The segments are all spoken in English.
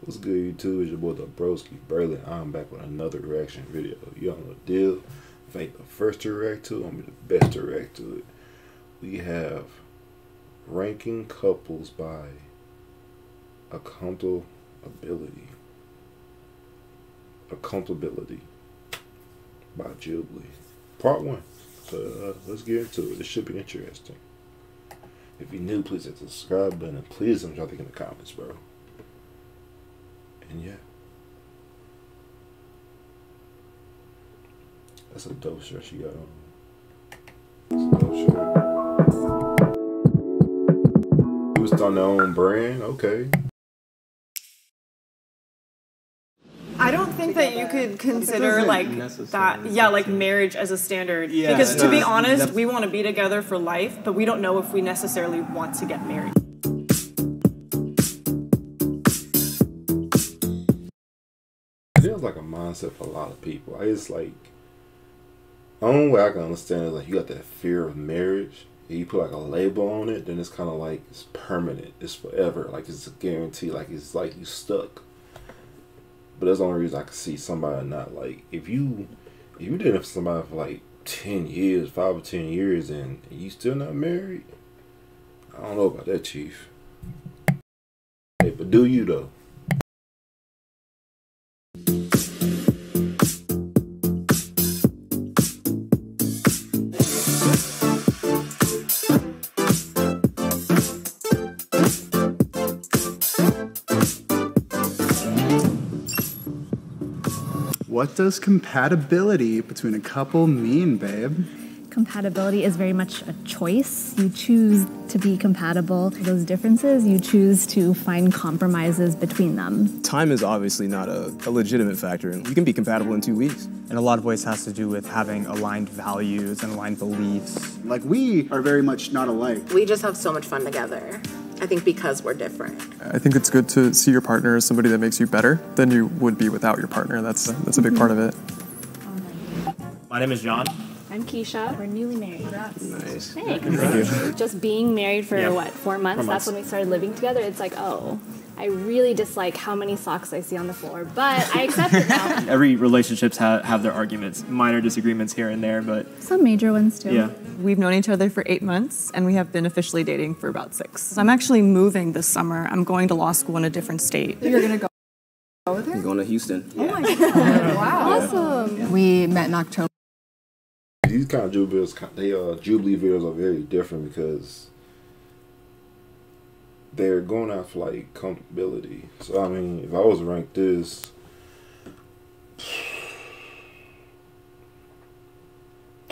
What's good, YouTube? It's your boy, the Broski Berlin. I'm back with another reaction video. You all know the deal. If I ain't the first to react to it, I'm the best to react to it. We have ranking couples by accountability. Accountability by Jubilee. Part 1. So let's get into it. This should be interesting. If you're new, please hit the subscribe button and please let me know what you think in the comments, bro. And yeah, that's a dope shirt she got on. It's a dope shirt. He was on their own brand, okay. I don't think that you could consider like that, like marriage as a standard. Yeah, because to be honest, we want to be together for life, but we don't know if we necessarily want to get married. It feels like a mindset for a lot of people. It's like, the only way I can understand is like you got that fear of marriage. You put like a label on it, then it's kind of like it's permanent. It's forever. Like it's a guarantee. Like it's like you stuck. But that's the only reason I can see somebody not like if you did it for somebody for like 10 years, 5 or 10 years, and you still not married. I don't know about that, Chief. Hey, but do you though? What does compatibility between a couple mean, babe? Compatibility is very much a choice. You choose to be compatible. Those differences, you choose to find compromises between them. Time is obviously not a legitimate factor. You can be compatible in 2 weeks. And a lot of ways has to do with having aligned values and aligned beliefs. Like, we are very much not alike. We just have so much fun together. I think because we're different. I think it's good to see your partner as somebody that makes you better than you would be without your partner. That's a big part of it. My name is John. I'm Keisha. We're newly married. Nice. Thanks. Thank you. Just being married for what, 4 months? That's when we started living together. It's like, oh, I really dislike how many socks I see on the floor, but I accept it now. Every relationships have their arguments, minor disagreements here and there, but some major ones too. Yeah. We've known each other for 8 months, and we have been officially dating for about 6. I'm actually moving this summer. I'm going to law school in a different state. You're gonna go with her? I'm going to Houston. Oh my God! Wow, awesome. Yeah. We met in October. These kind of Jubilee videos are very different because they're going out for like comfortability. So I mean, if I was to rank this,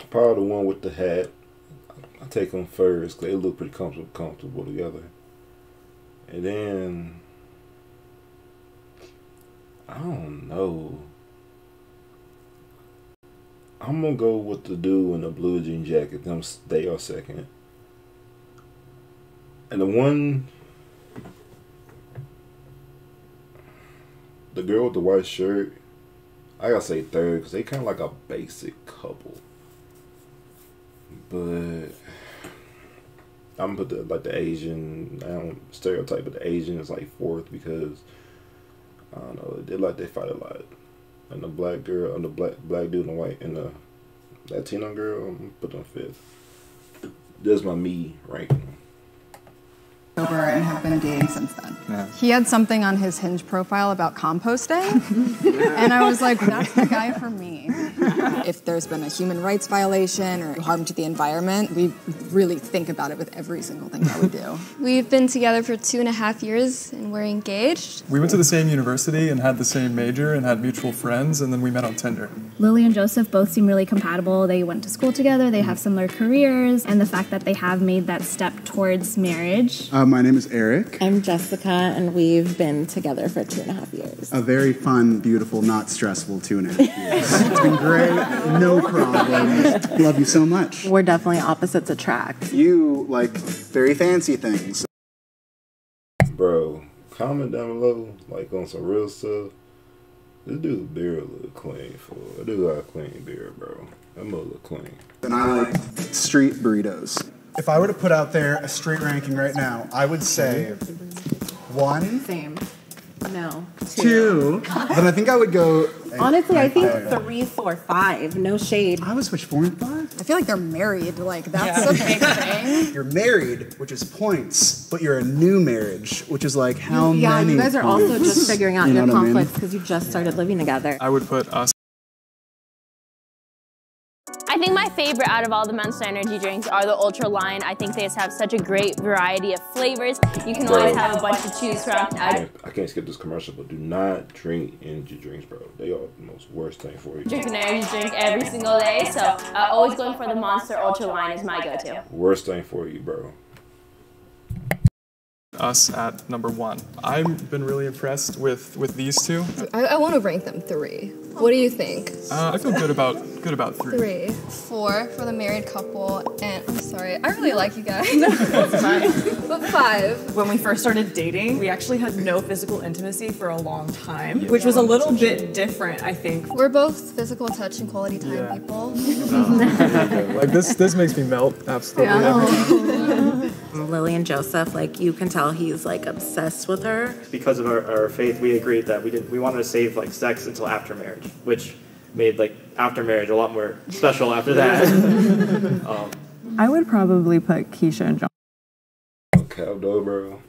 probably the one with the hat. I take them first because they look pretty comfortable together. And then I don't know. I'm gonna go with the dude in the blue jean jacket. They are second. And the girl with the white shirt, I gotta say third because they kind of like a basic couple. But I'm gonna put the Asian, I don't stereotype, but the Asian is like fourth because I don't know, they fight a lot. And the black girl, and the black dude and the white, and the Latino girl, I'm gonna put them fifth. That's my me ranking. And have been dating since then. Yeah. He had something on his Hinge profile about composting, and I was like, that's the guy for me. If there's been a human rights violation or harm to the environment, we really think about it with every single thing that we do. We've been together for 2.5 years, and we're engaged. We went to the same university and had the same major and had mutual friends, and then we met on Tinder. Lily and Joseph both seem really compatible. They went to school together, they have similar careers, and the fact that they have made that step towards marriage. My name is Eric. I'm Jessica, and we've been together for 2.5 years. A very fun, beautiful, not stressful 2.5 years. It's been great. No problems. Love you so much. We're definitely opposites attract. You like very fancy things. Bro, comment down below, like on some real stuff. This dude's beard look clean, fool. That dude got a clean beard, bro. That mother look clean. And I like street burritos. If I were to put out there a street ranking right now, I would say 1. Same. No. 2. Then I think I would go. Honestly, I think 3, 4, 5. No shade. I would switch 4 and 5. I feel like they're married. Like, that's a big thing. You're married, which is points, but you're a new marriage, which is like how many? Yeah, you guys are also points? just figuring out You know your what I mean? conflicts because you just started living together. I would put us. I think my favorite out of all the Monster Energy drinks are the Ultra line. I think they just have such a great variety of flavors. You can always have a bunch to choose from. I can't skip this commercial, but do not drink energy drinks, bro. They are the most worst thing for you. Drink an energy drink every single day, so always going for the Monster Ultra line is my go-to. Worst thing for you, bro. Us at number 1. I've been really impressed with these two. I want to rank them 3. What do you think? I feel good about 3. 3. 4 for the married couple, and I'm sorry, I really like you guys. That's fine. But 5. When we first started dating, we actually had no physical intimacy for a long time, which was a little bit different, I think. We're both physical touch and quality time people. Like this makes me melt absolutely. Lily and Joseph, like you can tell he's like obsessed with her. Because of our faith, we agreed that we wanted to save like sex until after marriage, which made like after marriage a lot more special after that. I would probably put Keisha and John. Cal though, bro.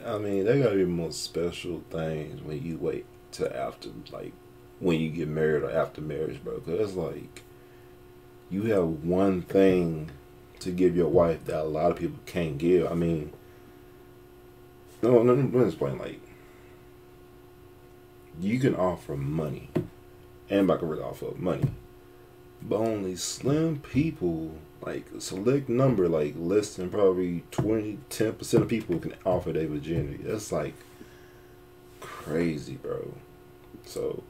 I mean, they gotta be the most special things when you wait till after, like, when you get married or after marriage, bro. Because it's like, you have one thing to give your wife that a lot of people can't give. I mean, let me explain. Like, you can offer money, and I can really offer money, but only slim people, like a select number, like less than probably 10% of people can offer their virginity. That's like crazy, bro. So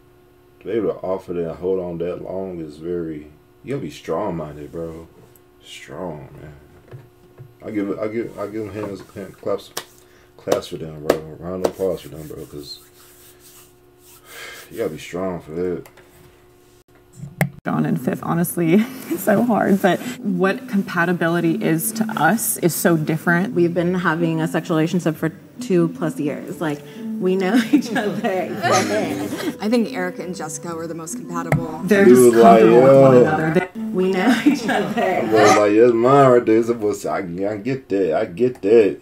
to be able to offer that and hold on that long is very, you gotta be strong minded, bro. Strong, man. I give them hands claps for them, bro. Round of applause for them, bro, because you gotta be strong for that. John and fifth, honestly, it's so hard, but what compatibility is to us is so different. We've been having a sexual relationship for 2+ years. Like, we know each other. I think Erica and Jessica were the most compatible. They're just comfortable with one another. We know each other. I'm like, that's mine right there. I get that. I get that.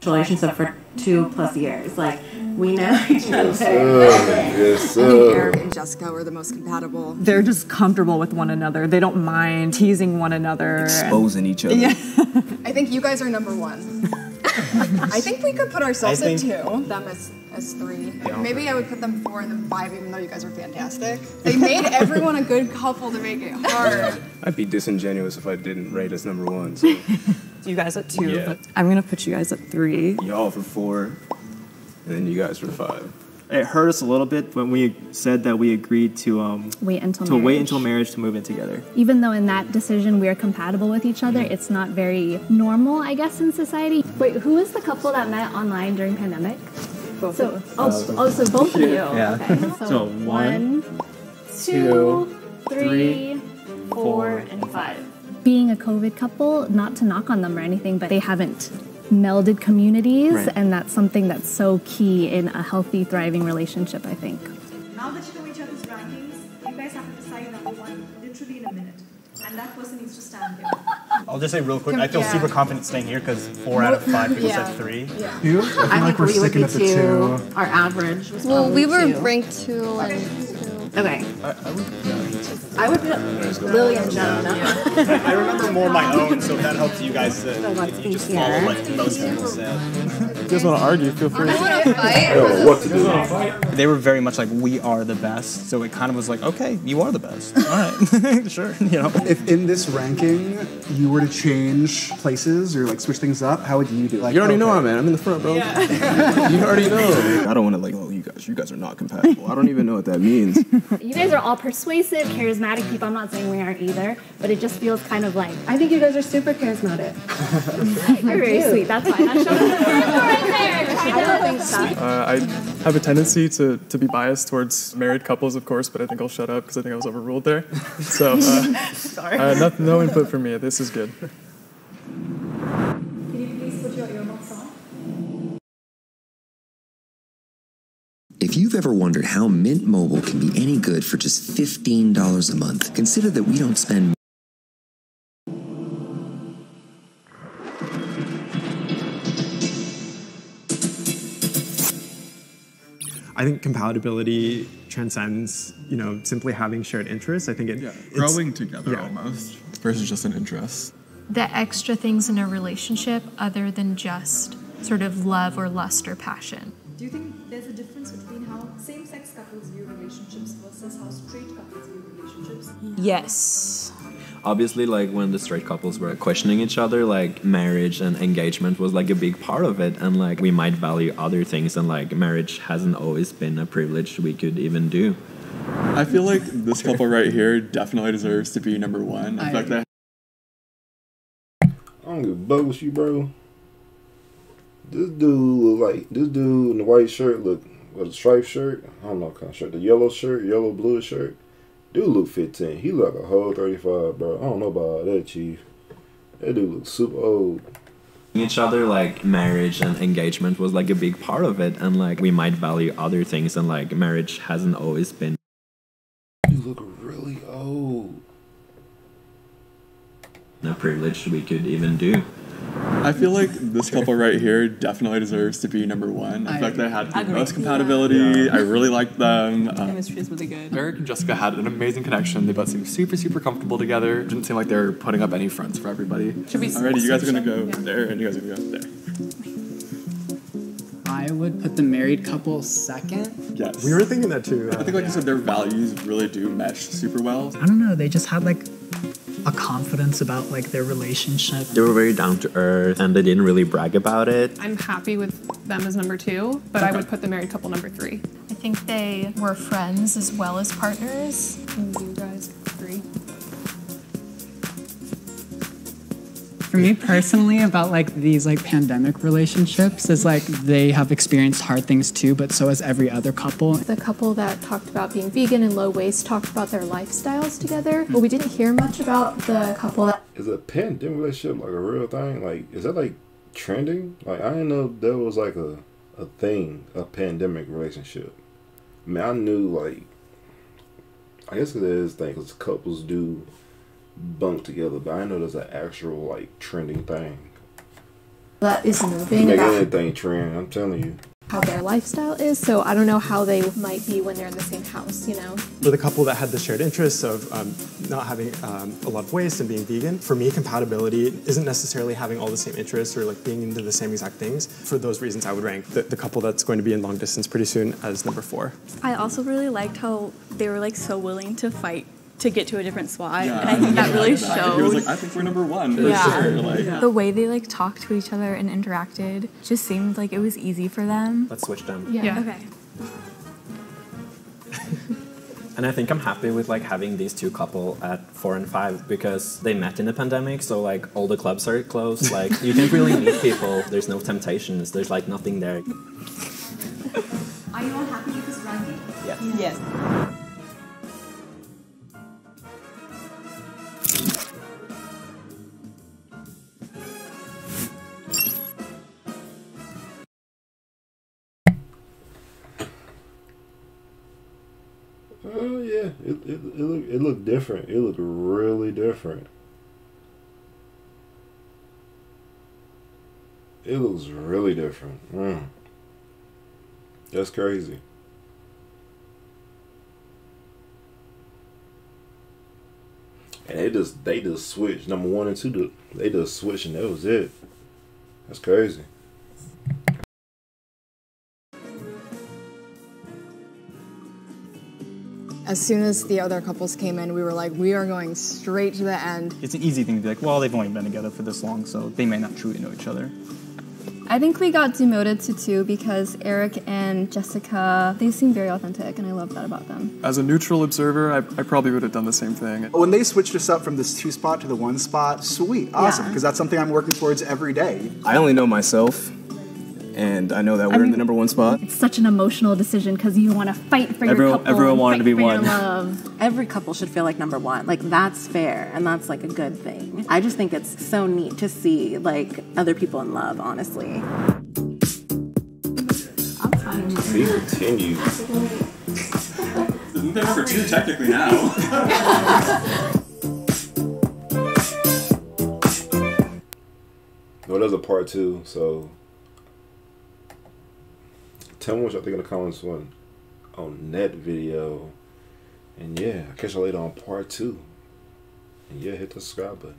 Relationship for 2+ years. Like, we know each other. Yes, sir. I think Erica and Jessica were the most compatible. They're just comfortable with one another. They don't mind teasing one another. Exposing each other. Yeah. I think you guys are number 1. I think we could put ourselves at 2. Them as 3. Yeah. Maybe I would put them 4 and then 5, even though you guys are fantastic. They made everyone a good couple to make it hard. I'd be disingenuous if I didn't rate us number 1. So. You guys at 2, Yeah. but I'm gonna put you guys at 3. Y'all for 4, and then you guys for 5. It hurt us a little bit when we said that we agreed to Wait until marriage to move in together. Even though in that decision we are compatible with each other, it's not very normal, I guess, in society. Wait, who was the couple that met online during pandemic? So both of you. Yeah. Okay. So 1, 2, 3, 4, and 5. Being a COVID couple, not to knock on them or anything, but they haven't melded communities, Right. and that's something that's so key in a healthy, thriving relationship, I think. Now that you know each other's rankings, you guys have to decide number 1 literally in a minute. And that person needs to stand there. I'll just say real quick, I feel super confident staying here because 4 out of 5 people said 3. Yeah. You? I feel like we're sticking at the 2. Our average was Well, we were 2. ranked 2 and 2. Okay. I would put Lily and Jen. I remember more my own, so if that helps you guys to you just follow like most people said. If you guys want to argue, feel free. Yo, what to do? They were very much like, we are the best, so it kind of was like, okay, you are the best. All right, sure, you know. If in this ranking you were to change places or like switch things up, how would you do? Like, You already know, man. I'm in the front, bro. You already know. I don't want to like, oh, you guys are not compatible. I don't even know what that means. You guys are all persuasive, charismatic people. I'm not saying we aren't either, but it just feels kind of like, I think you guys are super charismatic. You're very sweet. That's fine. That's right there. I don't think so. I have a tendency to be biased towards married couples, of course, but I think I'll shut up because I think I was overruled there. So, Sorry. no input from me. This is good. If you've ever wondered how Mint Mobile can be any good for just $15 a month, consider that we don't spend... I think compatibility transcends, simply having shared interests. I think growing together almost versus just an interest. The extra things in a relationship other than just sort of love or lust or passion. Do you think there's a difference between how same-sex couples view relationships versus how straight couples view relationships? Yes. Obviously, like, when the straight couples were questioning each other, like, marriage and engagement was, like, a big part of it. And, like, we might value other things. And, like, marriage hasn't always been a privilege we could even do. I feel like this couple right here definitely deserves to be number one. I feel like that. I don't give a fuck with you, bro. This dude in the white shirt look, with a striped shirt. I don't know what kind of shirt. The yellow shirt, yellow blue shirt. Dude look 15. He look like a whole 35, bro. I don't know about all that, Chief. That dude looks super old. Each other, like, marriage and engagement was, like, a big part of it. And, like, we might value other things. And, like, marriage hasn't always been. You look really old. A privilege we could even do. I feel like this couple right here definitely deserves to be number one. I feel like they had the most compatibility. Yeah. I really liked them. Chemistry is really good. Eric and Jessica had an amazing connection. They both seemed super, super comfortable together. It didn't seem like they were putting up any fronts for everybody. Alrighty, you guys are going to go there, and you guys are going to go there. I would put the married couple second. Yes. We were thinking that too. I think, like you said, their values really do mesh super well. I don't know. They just had like a confidence about like their relationship. They were very down to earth, and they didn't really brag about it. I'm happy with them as number 2, but I would put the married couple number 3. I think they were friends as well as partners. And you guys 3. For me personally, about like these like pandemic relationships is like they have experienced hard things too, but so has every other couple. The couple that talked about being vegan and low waste talked about their lifestyles together, but we didn't hear much about the couple that... Is a pandemic relationship like a real thing? Like, is that like trending? Like, I didn't know there was like a thing, a pandemic relationship. I mean, I knew like, I guess it is a thing because couples do bunk together, but I know there's an actual like trending thing. That is moving make about anything trend, I'm telling you. How their lifestyle is, so I don't know how they might be when they're in the same house, For the couple that had the shared interests of not having a lot of waste and being vegan, for me, compatibility isn't necessarily having all the same interests or like being into the same exact things. For those reasons, I would rank the couple that's going to be in long distance pretty soon as number 4. I also really liked how they were like so willing to fight to get to a different spot, and I think that really showed. He was like, I think we're number 1 for sure. Like, the way they like talked to each other and interacted just seemed like it was easy for them. Let's switch them. Yeah. Okay. And I think I'm happy with like having these two couple at 4 and 5 because they met in the pandemic, so like all the clubs are closed. Like you can't really meet people. There's no temptations. There's like nothing there. Are you all happy with this ranking? Yes. Yes. Oh yeah, it looked different. It looked really different. It looks really different. That's crazy. And they just switched number 1 and 2. They just switched and that was it. That's crazy. As soon as the other couples came in, we were like, we are going straight to the end. It's an easy thing to be like, well, they've only been together for this long, so they may not truly know each other. I think we got demoted to 2 because Eric and Jessica, they seem very authentic, and I love that about them. As a neutral observer, I probably would have done the same thing. When they switched us up from this 2 spot to the 1 spot, sweet, awesome, because that's something I'm working towards every day. I only know myself, and I know that we're in the number 1 spot. It's such an emotional decision because you want to fight for your couple. Everyone wanted to be one. Every couple should feel like number 1. Like that's fair, and that's like a good thing. I just think it's so neat to see like other people in love, honestly. I'm fine. He continues. Isn't there number 2 technically now? Well, there's a part 2, so tell me what y'all think in the comments on that video. And yeah, I'll catch y'all later on part 2. And yeah, hit the subscribe button.